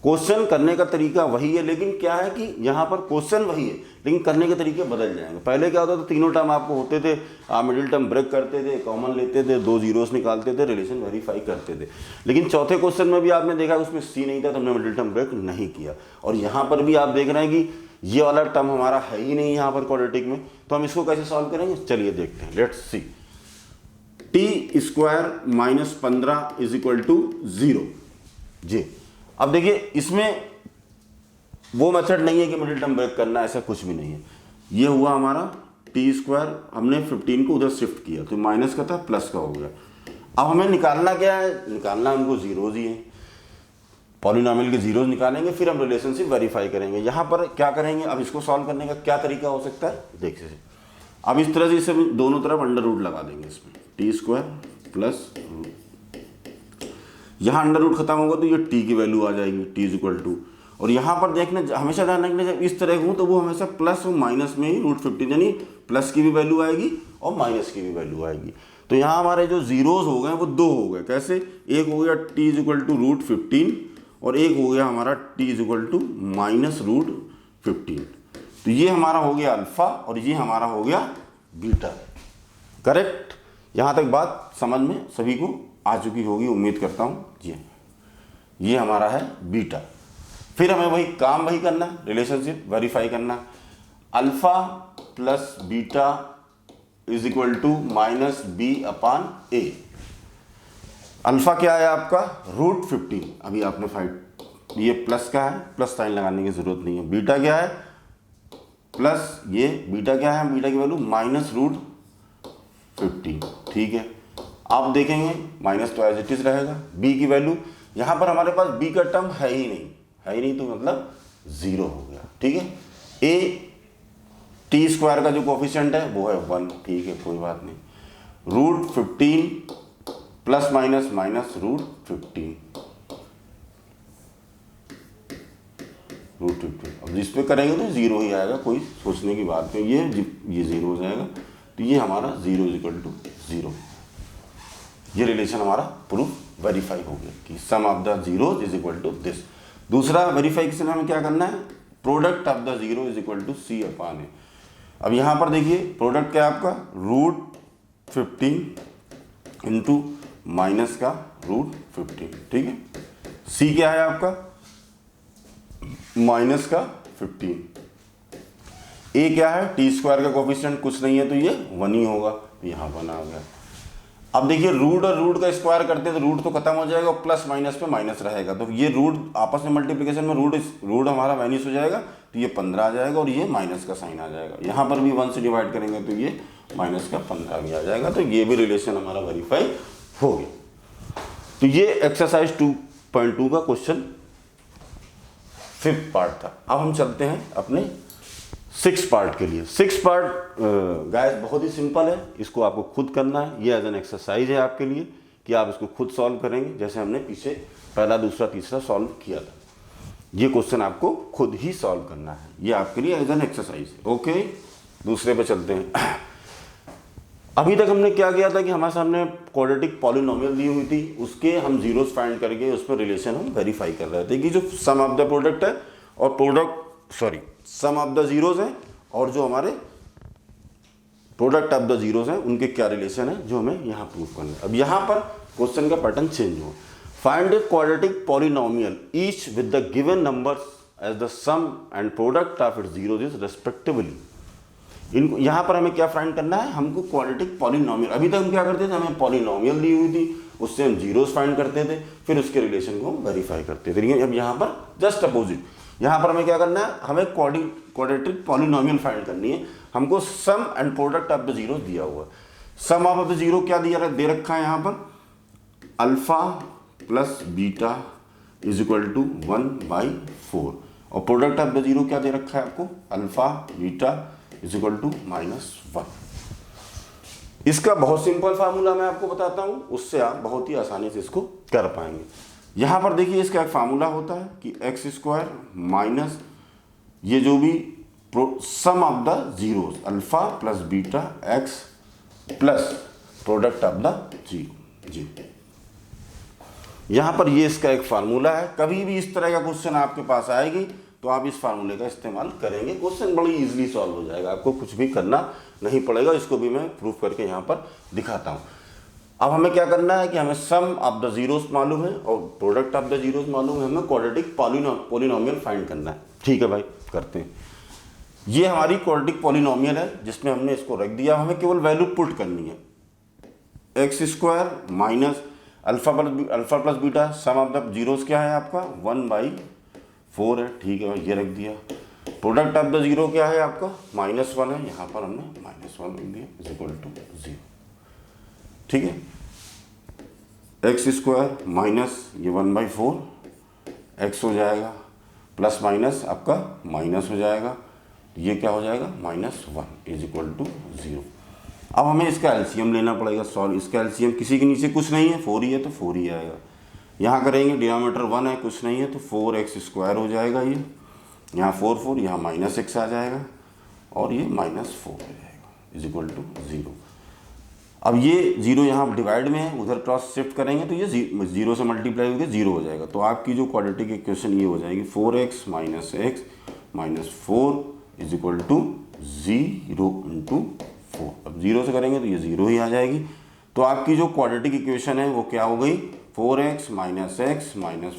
क्वेश्चन करने का तरीका वही है, लेकिन क्या है कि यहाँ पर क्वेश्चन वही है लेकिन करने के तरीके बदल जाएंगे। पहले क्या होता था, तीनों टर्म आपको होते थे, आप मिडिल टर्म ब्रेक करते थे, कॉमन लेते थे, दो जीरोस निकालते थे, रिलेशन वेरीफाई करते थे। लेकिन चौथे क्वेश्चन में भी आपने देखा उसमें सी नहीं था तो हमने मिडिल टर्म ब्रेक नहीं किया। और यहाँ पर भी आप देख रहे हैं कि ये वाला टर्म हमारा है ही नहीं यहाँ पर क्वाड्रेटिक में, तो हम इसको कैसे सॉल्व करेंगे? चलिए देखते हैं, let's see. T square minus 15 is equal to 0 जी। अब देखिए इसमें वो मेथड नहीं है कि मिडिल टर्म ब्रेक करना, ऐसा कुछ भी नहीं है। ये हुआ हमारा टी स्क्वायर, हमने 15 को उधर शिफ्ट किया तो माइनस का था प्लस का हो गया। अब हमें निकालना क्या है? निकालना हमको जीरोज ही है, पॉलिनोमियल के जीरोज निकालेंगे, फिर हम रिलेशनशिप वेरीफाई करेंगे। यहाँ पर क्या करेंगे, अब इसको सॉल्व करने का क्या तरीका हो सकता है देखिए। अब इस तरह से इसे दोनों तरफ अंडर रूट लगा देंगे इसमें, टी स्क्वायर प्लस, यहाँ अंडर रूट खत्म होगा तो ये टी की वैल्यू आ जाएगी, टी इज इक्वल टू, और यहाँ पर देखना हमेशा ध्यान रखना जब इस तरह हूँ तो वो हमेशा प्लस और माइनस में ही रूट 15, यानी प्लस की भी वैल्यू आएगी और माइनस की भी वैल्यू आएगी। तो यहाँ हमारे जो जीरोज हो गए वो दो हो गए, कैसे? एक हो गया T is equal to root 15 और एक हो गया हमारा T is equal to minus root 15। तो ये हमारा हो गया अल्फा और ये हमारा हो गया बीटा। करेक्ट? यहाँ तक बात समझ में सभी को आ चुकी होगी, उम्मीद करता हूँ। ये हमारा है बीटा। फिर हमें वही करना, रिलेशनशिप वेरीफाई करना। Alpha plus beta is equal to minus B upon A. अल्फा क्या है आपका? रूट 15। अभी आपने फाइंड, ये प्लस का है, प्लस साइन लगाने की जरूरत नहीं है। बीटा क्या है? प्लस, ये बीटा क्या है? बीटा की वैल्यू माइनस रूट 15, ठीक है। आप देखेंगे माइनस तो एज इट इज रहेगा। बी की वैल्यू, यहाँ पर हमारे पास बी का टर्म है ही नहीं तो मतलब जीरो हो गया, ठीक है। ए टी स्क्वायर का जो कोफिशिएंट है वो है 1, ठीक है, कोई बात नहीं। Root 15 plus minus minus root 15, अब जिस पे करेंगे तो जीरो ही आएगा, कोई सोचने की बात नहीं। ये जीरो हो जाएगा, तो ये हमारा zero is equal to zero. ये रिलेशन हमारा प्रूफ वेरीफाई हो गया कि sum of the zero is equal to this. दूसरा वेरीफिकेशन हमें क्या करना है? Product of the zero is equal to c upon a. अब यहाँ पर देखिए प्रोडक्ट क्या है आपका? रूट 15 इंटू माइनस का रूट 15, ठीक है। सी क्या है आपका? माइनस का 15। ए क्या है? टी स्क्वायर का कोफिशिएंट कुछ नहीं है तो ये 1 ही होगा, तो यहाँ 1 आ गया। अब देखिए रूट और रूट का स्क्वायर करते हैं तो रूट तो खत्म हो जाएगा, प्लस माइनस पे माइनस रहेगा, तो ये रूट आपस में मल्टीप्लिकेशन में रूट हमारा माइनस हो जाएगा, तो ये 15 आ जाएगा और ये माइनस का साइन आ जाएगा। यहाँ पर भी 1 से डिवाइड करेंगे तो ये माइनस का 15 भी आ जाएगा, तो ये भी रिलेशन हमारा वेरीफाई हो गया। तो ये एक्सरसाइज 2.2 का क्वेश्चन 5th पार्ट था। अब हम चलते हैं अपने 6 पार्ट के लिए। 6 पार्ट गाइस बहुत ही सिंपल है, इसको आपको खुद करना है। ये एज एन एक्सरसाइज है आपके लिए कि आप इसको खुद सॉल्व करेंगे, जैसे हमने पीछे पहला, दूसरा, तीसरा सॉल्व किया था। ये क्वेश्चन आपको खुद ही सॉल्व करना है, ये आपके लिए एज एन एक्सरसाइज है। ओके, दूसरे पे चलते हैं। अभी तक हमने क्या किया था कि हमारे सामने क्वाड्रेटिक पॉलिनोमियल दी हुई थी, उसके हम जीरोस फाइंड करके उस पर रिलेशन हम वेरीफाई कर रहे थे कि जो सम ऑफ द प्रोडक्ट है और सम ऑफ द जीरोस हैं और जो हमारे प्रोडक्ट ऑफ द जीरोस हैं उनके क्या रिलेशन है, जो हमें यहाँ प्रूफ करना है। अब यहाँ पर क्वेश्चन का पैटर्न चेंज हुआ। Find a quadratic polynomial each with the given numbers as the sum and product of its zeros is respectively. इनको यहाँ पर हमें क्या फाइंड करना है? हमको क्वाड्रेटिक पॉलिनोमियल, अभी तक हम क्या करते थे, हमें पॉलिनोमियल दी हुई थी, उससे हम जीरोस फाइंड करते थे, फिर उसके रिलेशन को हम वेरीफाई करते थे। लेकिन अब यहाँ पर जस्ट अपोजिट, यहाँ पर हमें क्या करना है? हमें क्वाड्रेटिक पॉलिनोमियल फाइंड करनी है। हमको sum and product of the zero दिया हुआ है। सम ऑफ द जीरो क्या दे रखा है यहाँ पर? Alpha plus beta is equal to 1/4 और प्रोडक्ट ऑफ द जीरो क्या दे रखा है आपको, alpha beta is equal to -1। इसका बहुत सिंपल फार्मूला मैं आपको बताता हूँ, उससे आप बहुत ही आसानी से इसको कर पाएंगे। यहाँ पर देखिए इसका एक फार्मूला होता है कि एक्स स्क्वायर माइनस ये जो भी sum of the zeros alpha plus beta x plus product of the zero जी। यहाँ पर ये इसका एक फार्मूला है। कभी भी इस तरह का क्वेश्चन आपके पास आएगी तो आप इस फार्मूले का इस्तेमाल करेंगे, क्वेश्चन बड़ी इजीली सॉल्व हो जाएगा, आपको कुछ भी करना नहीं पड़ेगा। इसको भी मैं प्रूफ करके यहाँ पर दिखाता हूँ। अब हमें क्या करना है कि हमें सम ऑफ द जीरोस मालूम है और प्रोडक्ट ऑफ द जीरोस मालूम है, हमें क्वाड्रेटिक पॉलिनोमियल फाइंड करना है। ठीक है भाई, करते हैं। ये हमारी क्वाड्रेटिक पॉलिनोमियल है जिसमें हमने इसको रख दिया, हमें केवल वैल्यू पुट करनी है। X square minus alpha plus beta, sum of the zeros क्या है आपका 1/4 है। ठीक है, ये रख दिया। प्रोडक्ट ऑफ द जीरो क्या है आपका -1 है, यहाँ पर हमने -1 लिख दिया इज इक्वल टू 0। ठीक है, एक्स स्क्वायर माइनस ये 1/4 एक्स हो जाएगा प्लस माइनस आपका माइनस हो जाएगा, ये क्या हो जाएगा -1 इज इक्वल टू 0। अब हमें इसका एलसीएम लेना पड़ेगा, सॉल्व। इसका एलसीएम किसी के नीचे कुछ नहीं है, 4 ही है तो 4 ही आएगा। यहाँ करेंगे डिनोमिनेटर 1 है, कुछ नहीं है तो 4x स्क्वायर हो जाएगा। ये यहाँ 4 यहाँ -x आ जाएगा और ये -4 हो जाएगा इज इक्वल टू 0। अब ये 0 यहाँ डिवाइड में है, उधर क्रॉस शिफ्ट करेंगे तो ये 0 से मल्टीप्लाई होकर 0 हो जाएगा। तो आपकी जो क्वाड्रेटिक इक्वेशन ये हो जाएगी 4x - 4 इज इक्वल टू 0 × 4। अब 0 से करेंगे तो ये 0 ही आ जाएगी। तो आपकी जो क्वाड्रेटिक इक्वेशन है वो क्या हो गई 4x - x -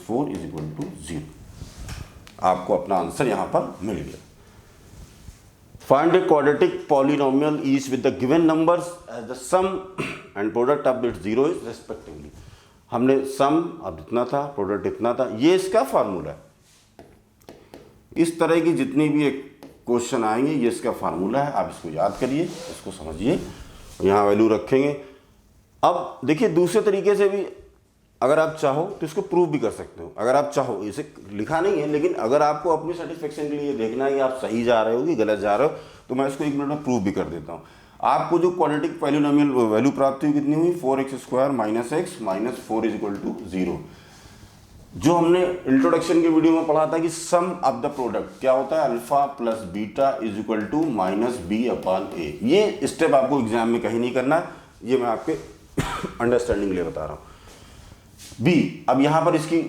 4 is equal to 0। आपको अपना आंसर यहाँ पर मिल गया। Find a quadratic polynomial each with the given numbers as the sum and product of its zero is respectively. हमने सम अब इतना था, प्रोडक्ट इतना था, ये इसका फार्मूला है। इस तरह की जितनी भी एक क्वेश्चन आएंगे ये इसका फार्मूला है, आप इसको याद करिए, इसको समझिए, यहाँ वैल्यू रखेंगे। अब देखिए दूसरे तरीके से भी अगर आप चाहो तो इसको प्रूव भी कर सकते हो। अगर आप चाहो, इसे लिखा नहीं है लेकिन अगर आपको अपनी सेटिस्फेक्शन के लिए देखना है कि आप सही जा रहे हो कि गलत जा रहे हो तो मैं इसको 1 मिनट में प्रूव भी कर देता हूँ। आपको जो क्वाड्रेटिक पॉलिनोमियल वैल्यू प्राप्त हुई कितनी हुई 4x square - x - 4 is equal to 0। जो हमने इंट्रोडक्शन के वीडियो में पढ़ा था कि सम ऑफ द प्रोडक्ट क्या होता है alpha plus beta is equal to -b/a। ये स्टेप आपको एग्जाम में कहीं नहीं करना है, ये मैं आपके अंडरस्टैंडिंग के लिए बता रहा हूँ। b, अब यहाँ पर इसकी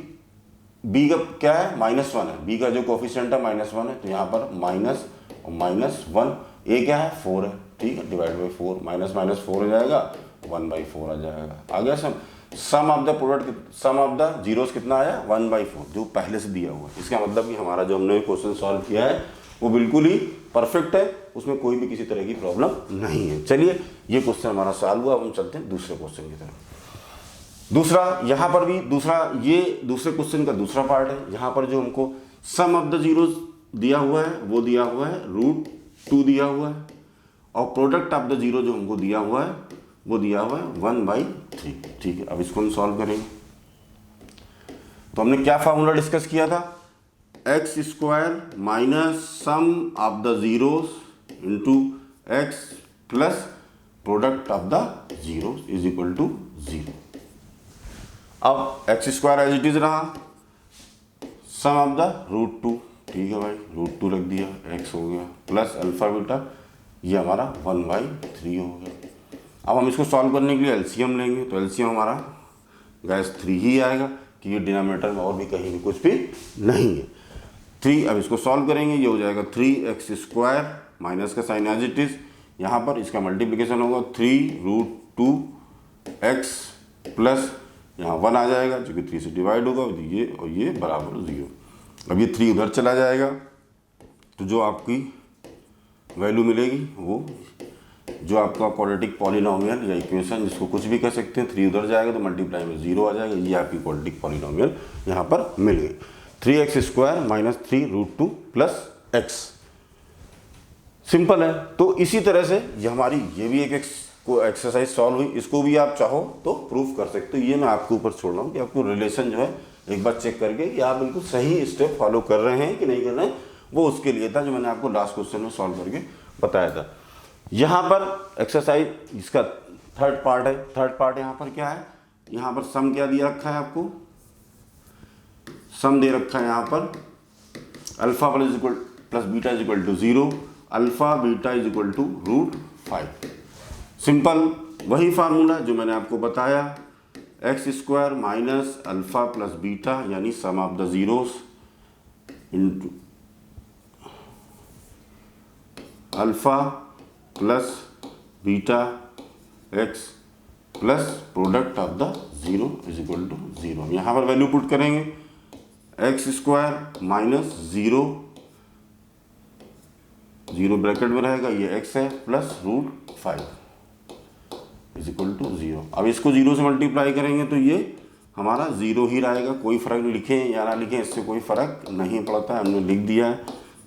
b का क्या है -1 है, b का जो कोफिशिएंट है -1 है, तो यहाँ पर माइनस और -1, a क्या है 4 है। ठीक है, डिवाइड बाई 4, -4 हो जाएगा 1/4 आ जाएगा। आ गया sum of the product, sum of the zeros कितना आया 1/4 जो पहले से दिया हुआ है। इसका मतलब कि हमारा जो हमने क्वेश्चन सॉल्व किया है वो बिल्कुल ही परफेक्ट है, उसमें कोई भी किसी तरह की प्रॉब्लम नहीं है। चलिए ये क्वेश्चन हमारा सॉल्व हुआ, अब हम चलते हैं दूसरे क्वेश्चन की तरफ। दूसरा, यहाँ पर भी दूसरा, ये दूसरे क्वेश्चन का दूसरा पार्ट है। यहाँ पर जो हमको सम ऑफ द जीरोस दिया हुआ है वो दिया हुआ है √2 दिया हुआ है और प्रोडक्ट ऑफ द जीरो जो हमको दिया हुआ है वो दिया हुआ है 1/3। ठीक है, अब इसको हम सॉल्व करेंगे। तो हमने क्या फार्मूला डिस्कस किया था, X square minus sum of the zeros into X plus product of the zeros is equal to 0। अब X square as it is रहा, सम ऑफ द √2। ठीक है भाई, √2 रख दिया, एक्स हो गया प्लस अल्फा बीटा, ये हमारा 1/3 हो गया। अब हम इसको सॉल्व करने के लिए एलसीएम लेंगे, तो एलसीएम हमारा गैस 3 ही आएगा कि ये डिनोमिनेटर में और भी कहीं भी कुछ भी नहीं है 3। अब इसको सॉल्व करेंगे, ये हो जाएगा 3x स्क्वायर माइनस का साइन एज इट इज, यहाँ पर इसका मल्टीप्लिकेशन होगा 3√2x प्लस यहाँ 1 आ जाएगा जो कि 3 से डिवाइड होगा, ये और ये बराबर 0। अब ये 3 उधर चला जाएगा तो जो आपकी वैल्यू मिलेगी वो जो आपका क्वाड्रेटिक पॉलिनोमियल या इक्वेशन जिसको कुछ भी कह सकते हैं, 3 उधर जाएगा तो मल्टीप्लाई में 0 आ जाएगा। ये आपकी क्वाड्रेटिक पॉलिनोमियल यहाँ पर मिल गई, 3x square minus 3√2 plus x। Simple है। तो इसी तरह से ये हमारी ये भी एक एक्सरसाइज सॉल्व हुई, इसको भी आप चाहो तो प्रूफ कर सकते हो। ये मैं आपके ऊपर छोड़ रहा हूँ कि आपको रिलेशन जो है एक बार चेक करके कि आप बिल्कुल सही स्टेप फॉलो कर रहे हैं कि नहीं कर रहे हैं, वो उसके लिए था जो मैंने आपको लास्ट क्वेश्चन में सॉल्व करके बताया था। यहाँ पर एक्सरसाइज इसका थर्ड पार्ट है। थर्ड पार्ट यहाँ पर क्या है, यहाँ पर सम क्या दिया रखा है आपको, सम दे रखा है यहाँ पर alpha plus beta is equal to 0, alpha beta is equal to √5। Simple वही फार्मूला जो मैंने आपको बताया, x² minus alpha plus beta यानी sum of the zeros into alpha plus beta x plus product of the 0 is equal to 0। यहाँ पर value put करेंगे, x² minus 0 bracket में रहेगा, ये x है, प्लस √5 इज इक्वल टू 0। अब इसको 0 से मल्टीप्लाई करेंगे तो ये हमारा 0 ही रहेगा, कोई फ़र्क लिखें या ना लिखें इससे कोई फ़र्क नहीं पड़ता है, हमने लिख दिया है।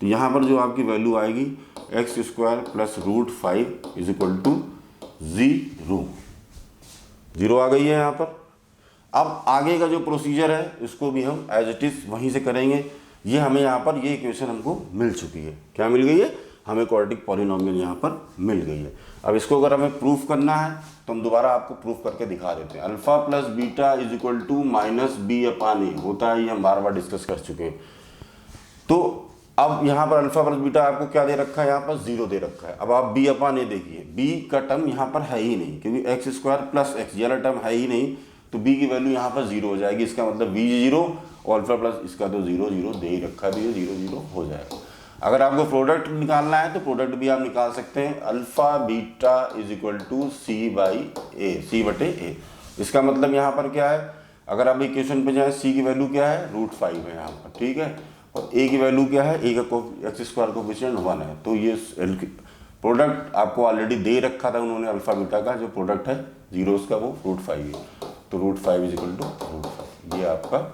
तो यहाँ पर जो आपकी वैल्यू आएगी x² plus √5 is equal to 0 आ गई है यहाँ पर। अब आगे का जो प्रोसीजर है इसको भी हम एज इट इज़ वहीं से करेंगे। ये हमें यहाँ पर ये इक्वेशन हमको मिल चुकी है, क्या मिल गई है, हमें क्वाड्रेटिक पॉलिनोमियल यहाँ पर मिल गई है। अब इसको अगर हमें प्रूफ करना है तो हम दोबारा आपको प्रूफ करके दिखा देते हैं। Alpha plus beta is equal to -b/a होता है, ये हम बार बार डिस्कस कर चुके हैं। तो अब यहाँ पर अल्फा प्लस बीटा आपको क्या दे रखा है, यहाँ पर 0 दे रखा है। अब आप b/a देखिए, b का टर्म यहाँ पर है ही नहीं क्योंकि x² प्लस x ये वाला टर्म है ही नहीं, तो b की वैल्यू यहाँ पर 0 हो जाएगी। इसका मतलब b 0 और अल्फा प्लस इसका तो 0 दे ही रखा है, तो ये 0 हो जाएगा। अगर आपको प्रोडक्ट निकालना है तो प्रोडक्ट भी आप निकाल सकते हैं, alpha beta is equal to c/a। इसका मतलब यहाँ पर क्या है, अगर आप इक्वेशन पे जाएं, c की वैल्यू क्या है, √5 है यहाँ पर, ठीक है, और a की वैल्यू क्या है, a का x² कोफिशिएंट 1 है। तो ये प्रोडक्ट आपको ऑलरेडी दे रखा था उन्होंने, अल्फा बीटा का जो प्रोडक्ट है जीरोस का वो √5 है, तो √5 इज इक्वल टू √5। ये आपका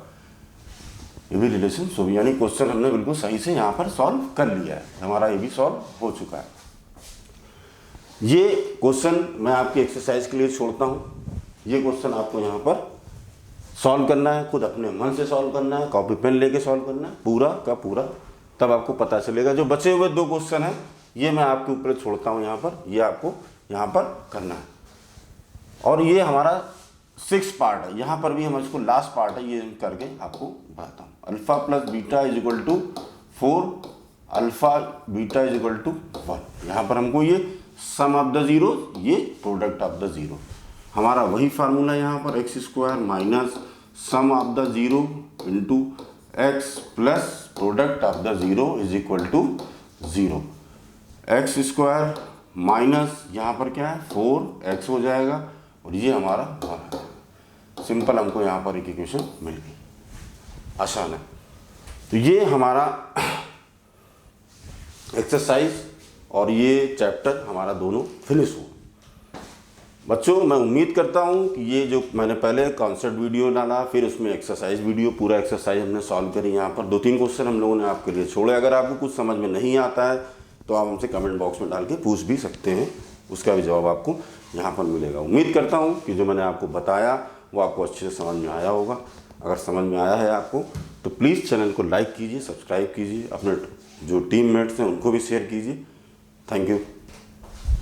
ये भी रिलेशन सो यानी क्वेश्चन हमने बिल्कुल सही से यहाँ पर सॉल्व कर लिया है, हमारा ये भी सॉल्व हो चुका है। ये क्वेश्चन मैं आपकी एक्सरसाइज के लिए छोड़ता हूँ। ये क्वेश्चन आपको यहाँ पर सॉल्व करना है, खुद अपने मन से सॉल्व करना है, कॉपी पेन लेके सॉल्व करना है पूरा का पूरा, तब आपको पता चलेगा। जो बचे हुए 2 क्वेश्चन हैं ये मैं आपके ऊपर छोड़ता हूँ यहाँ पर, ये आपको यहाँ पर करना है। और ये हमारा 6 पार्ट है, यहाँ पर भी हम इसको लास्ट पार्ट है, ये करके आपको बताता हूँ। Alpha plus beta is equal to 4, alpha beta is equal to 1। यहाँ पर हमको ये सम ऑफ द जीरो, ये प्रोडक्ट ऑफ द जीरो, हमारा वही फार्मूला यहाँ पर x² minus sum of the zero into x plus product of the zero is equal to 0। x² minus यहाँ पर क्या है 4x हो जाएगा और ये हमारा 1 है। सिंपल हमको यहाँ पर एक इक्वेशन मिल गई, आसान है। तो ये हमारा एक्सरसाइज और ये चैप्टर हमारा दोनों फिनिश हो। बच्चों मैं उम्मीद करता हूँ कि ये जो मैंने पहले कॉन्सेप्ट वीडियो डाला, फिर उसमें एक्सरसाइज वीडियो, पूरा एक्सरसाइज हमने सॉल्व करी। यहाँ पर 2-3 क्वेश्चन हम लोगों ने आपके लिए छोड़े। अगर आपको कुछ समझ में नहीं आता है तो आप हमसे कमेंट बॉक्स में डाल के पूछ भी सकते हैं, उसका भी जवाब आपको यहाँ पर मिलेगा। उम्मीद करता हूँ कि जो मैंने आपको बताया वो आपको अच्छे से समझ में आया होगा। अगर समझ में आया है आपको तो प्लीज़ चैनल को लाइक कीजिए, सब्सक्राइब कीजिए, अपने जो टीममेट्स हैं उनको भी शेयर कीजिए। Thank you.